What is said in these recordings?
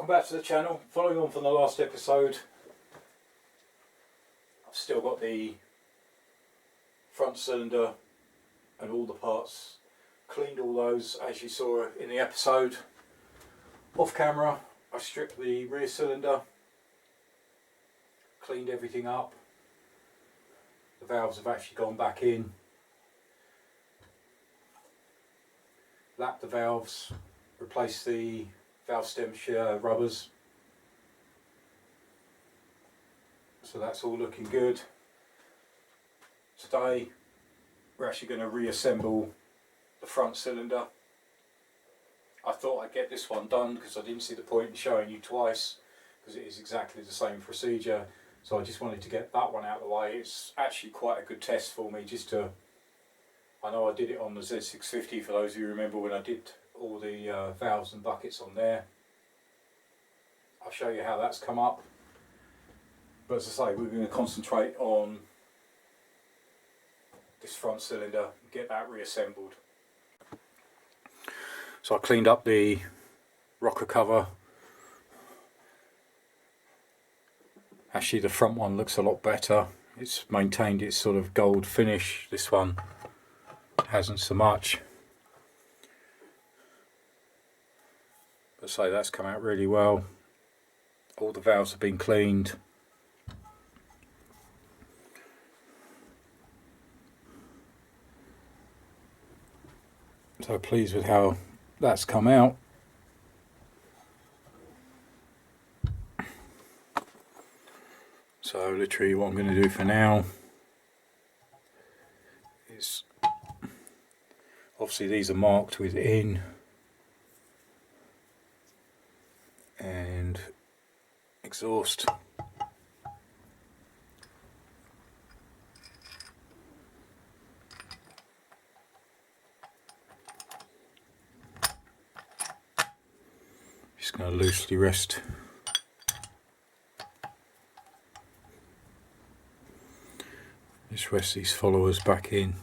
back to the channel. Following on from the last episode, I've still got the front cylinder and all the parts, cleaned all those as you saw in the episode. Off camera, I stripped the rear cylinder, cleaned everything up. The valves have actually gone back in, lapped the valves, replaced the valve stem rubbers, so that's all looking good. Today we're actually going to reassemble the front cylinder. I thought I'd get this one done because I didn't see the point in showing you twice, because it is exactly the same procedure. So I just wanted to get that one out of the way. It's actually quite a good test for me, just to, I know I did it on the Z650 for those of you who remember when I did all the valves and buckets on there. I'll show you how that's come up, but as I say, we're going to concentrate on this front cylinder and get that reassembled. So I cleaned up the rocker cover. Actually the front one looks a lot better. It's maintained its sort of gold finish. This one hasn't so much. But say that's come out really well. All the valves have been cleaned. So pleased with how that's come out. So literally what I'm going to do for now is, obviously these are marked with in and exhaust. Just going to loosely rest these followers back in.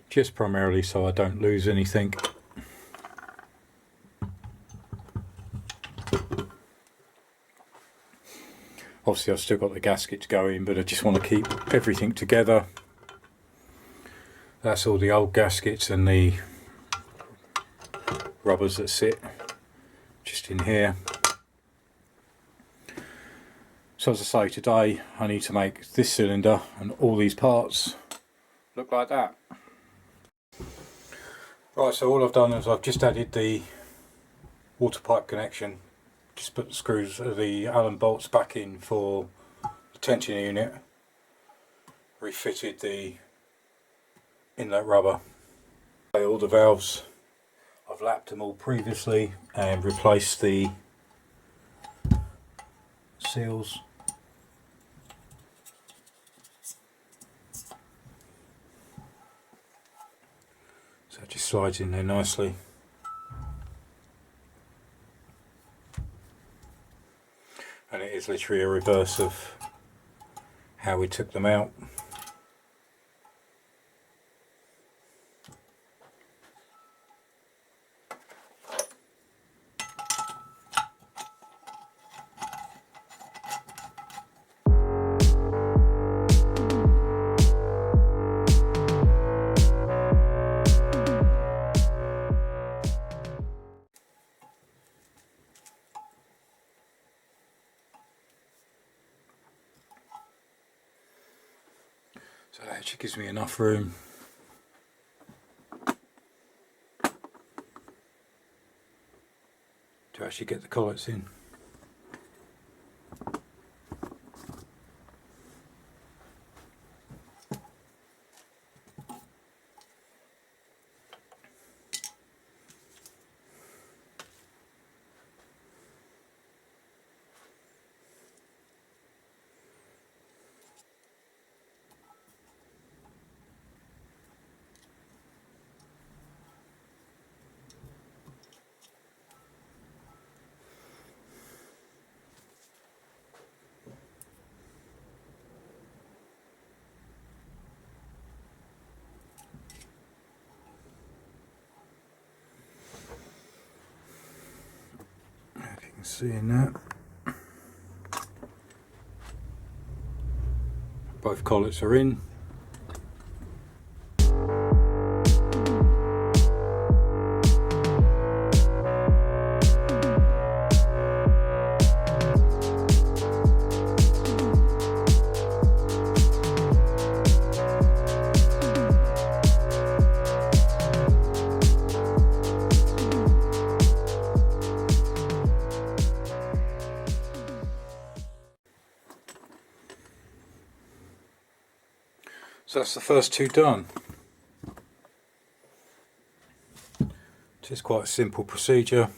Just primarily so I don't lose anything. Obviously I've still got the gasket to go in, but I just want to keep everything together. That's all the old gaskets and the rubbers that sit just in here. So as I say, today I need to make this cylinder and all these parts look like that. Right, so all I've done is I've just added the water pipe connection, just put the screws of the Allen bolts back in for the tension unit, refitted the inlet rubber. All the valves, I've lapped them all previously and replaced the seals. So it just slides in there nicely. And it is literally a reverse of how we took them out. So that actually gives me enough room to actually get the collets in. Seeing that. Both collets are in. So that's the first two done. Just quite a simple procedure.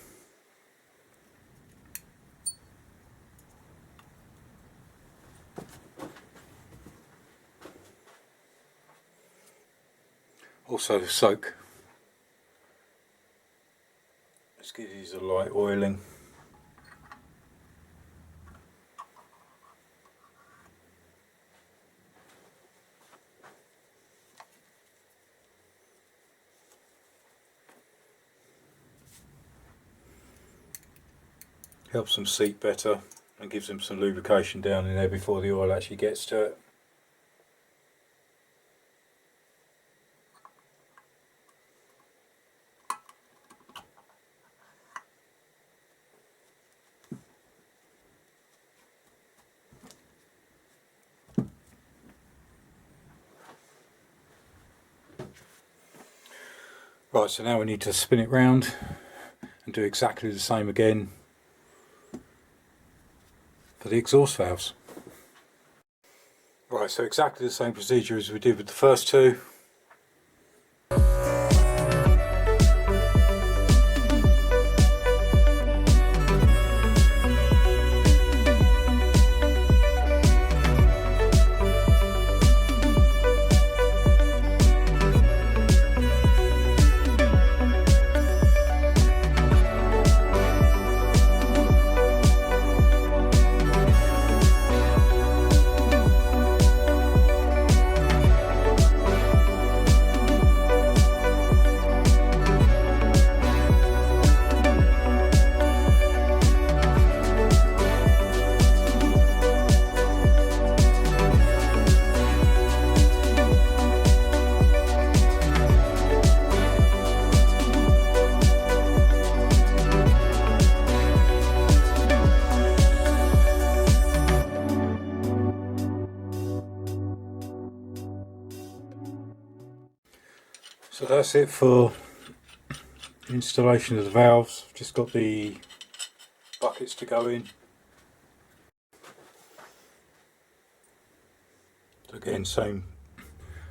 Also soak. Let's give these a light oiling. Helps them seat better and gives them some lubrication down in there before the oil actually gets to it. Right, so now we need to spin it round and do exactly the same again for the exhaust valves. Right, so exactly the same procedure as we did with the first two. So that's it for installation of the valves. I've just got the buckets to go in. So again, same.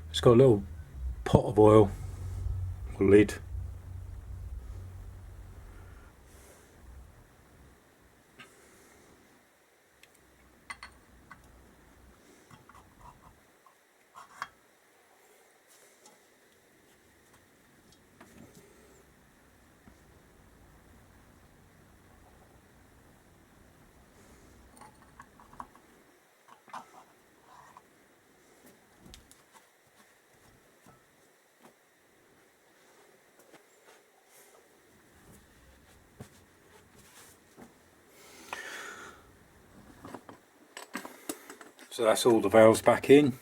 It's got a little pot of oil or lid. So that's all the valves back in.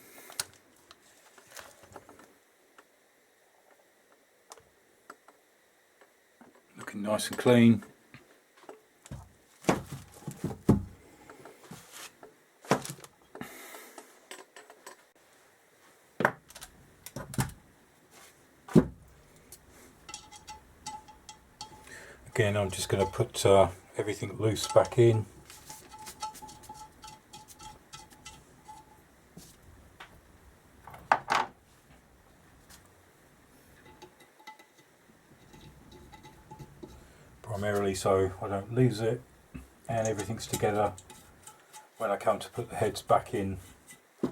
Looking nice and clean. Again, I'm just going to put everything loose back in. Primarily so I don't lose it and everything's together when I come to put the heads back in the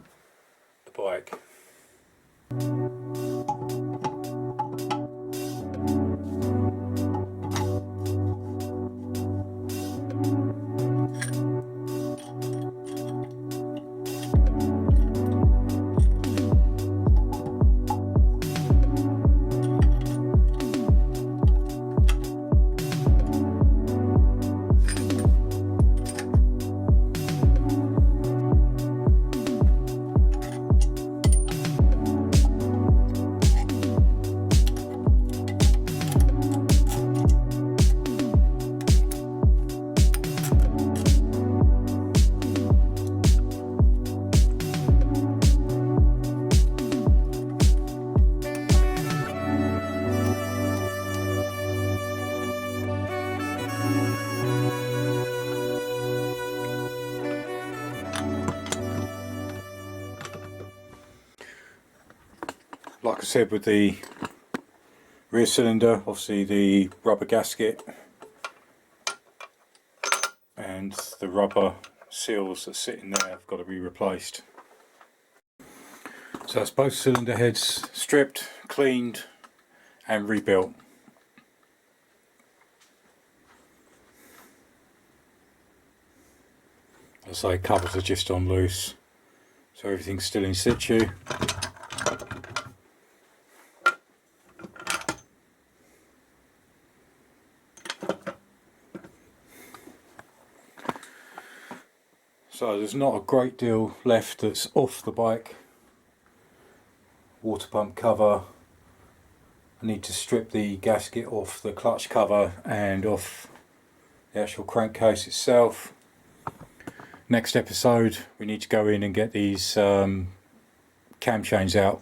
bike. like I said, with the rear cylinder, obviously the rubber gasket and the rubber seals that sit in there have got to be replaced. So it's both cylinder heads stripped, cleaned and rebuilt. As I say, covers are just on loose, so everything's still in situ. So there's not a great deal left that's off the bike. Water pump cover. I need to strip the gasket off the clutch cover and off the actual crankcase itself. Next episode we need to go in and get these cam chains out.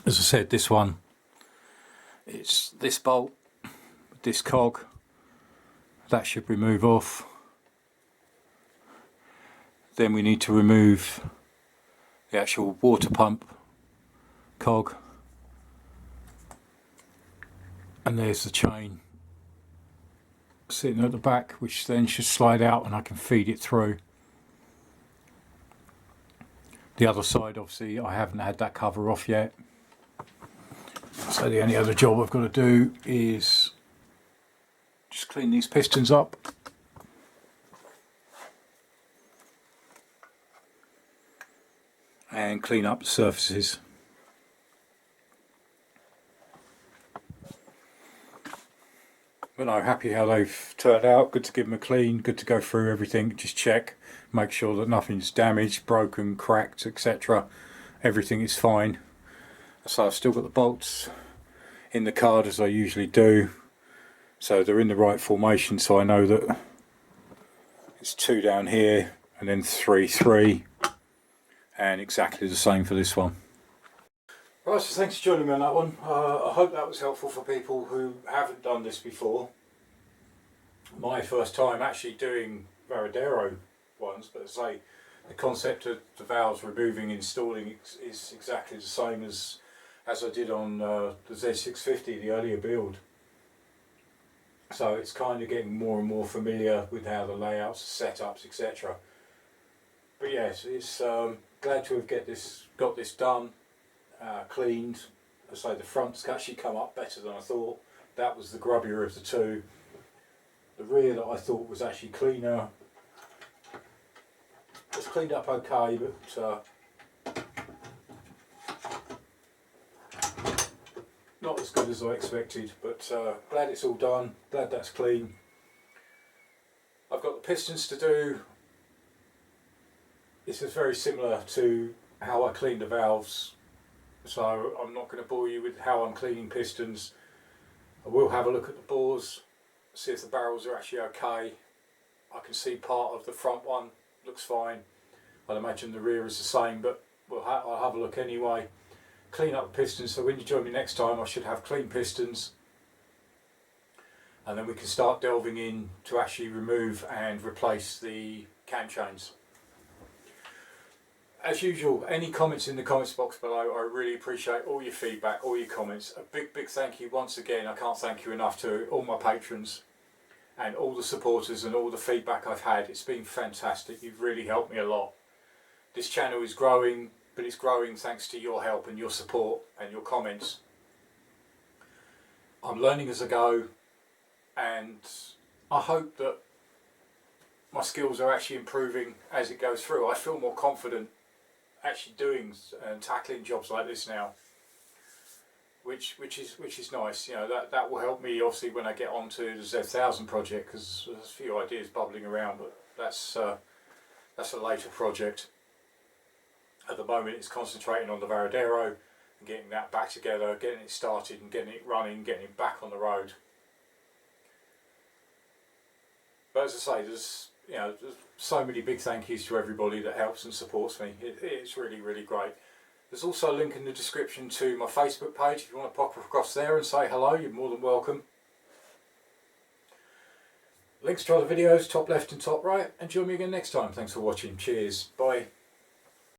As I said, this one, it's this bolt, this cog, that should remove off. Then we need to remove the actual water pump cog, and there's the chain sitting at the back, which then should slide out and I can feed it through. The other side, obviously, I haven't had that cover off yet, so the only other job I've got to do is just clean these pistons up. And clean up the surfaces. But I'm happy how they've turned out. Good to give them a clean, good to go through everything, just check, make sure that nothing's damaged, broken, cracked, etc. Everything is fine. So I've still got the bolts in the card as I usually do, so they're in the right formation, so I know that it's 2 down here and then 3, 3. And exactly the same for this one. Right, so thanks for joining me on that one. I hope that was helpful for people who haven't done this before. My first time actually doing Varadero ones, but as I say, the concept of the valves removing and installing is exactly the same as I did on the Z650, the earlier build. So it's kind of getting more and more familiar with how the layouts, setups, etc. But yes, it's glad to have got this done, cleaned. As I say, the front's actually come up better than I thought. That was the grubbier of the two. The rear that I thought was actually cleaner. It's cleaned up okay, but not as good as I expected. But glad it's all done. Glad that's clean. I've got the pistons to do. This is very similar to how I clean the valves, so I'm not going to bore you with how I'm cleaning pistons. I will have a look at the bores, see if the barrels are actually okay. I can see part of the front one looks fine. I'd imagine the rear is the same, but I'll have a look anyway. Clean up the pistons, so when you join me next time I should have clean pistons, and then we can start delving in to actually remove and replace the cam chains. As usual, any comments in the comments box below, I really appreciate all your feedback, all your comments. A big thank you once again, I can't thank you enough, to all my patrons and all the supporters and all the feedback I've had. It's been fantastic, you've really helped me a lot. This channel is growing, but it's growing thanks to your help and your support and your comments. I'm learning as I go, and I hope that my skills are actually improving as it goes through. I feel more confident actually doing and tackling jobs like this now, which is nice. You know, that will help me obviously when I get onto the Z1000 project, because there's a few ideas bubbling around, but that's a later project. At the moment it's concentrating on the Varadero and getting that back together, getting it started and getting it running, getting it back on the road. But as I say, there's so many big thank yous to everybody that helps and supports me. It's really great. There's also a link in the description to my Facebook page. If you want to pop across there and say hello, you're more than welcome. Links to other videos, top left and top right, and join me again next time. Thanks for watching. Cheers. Bye.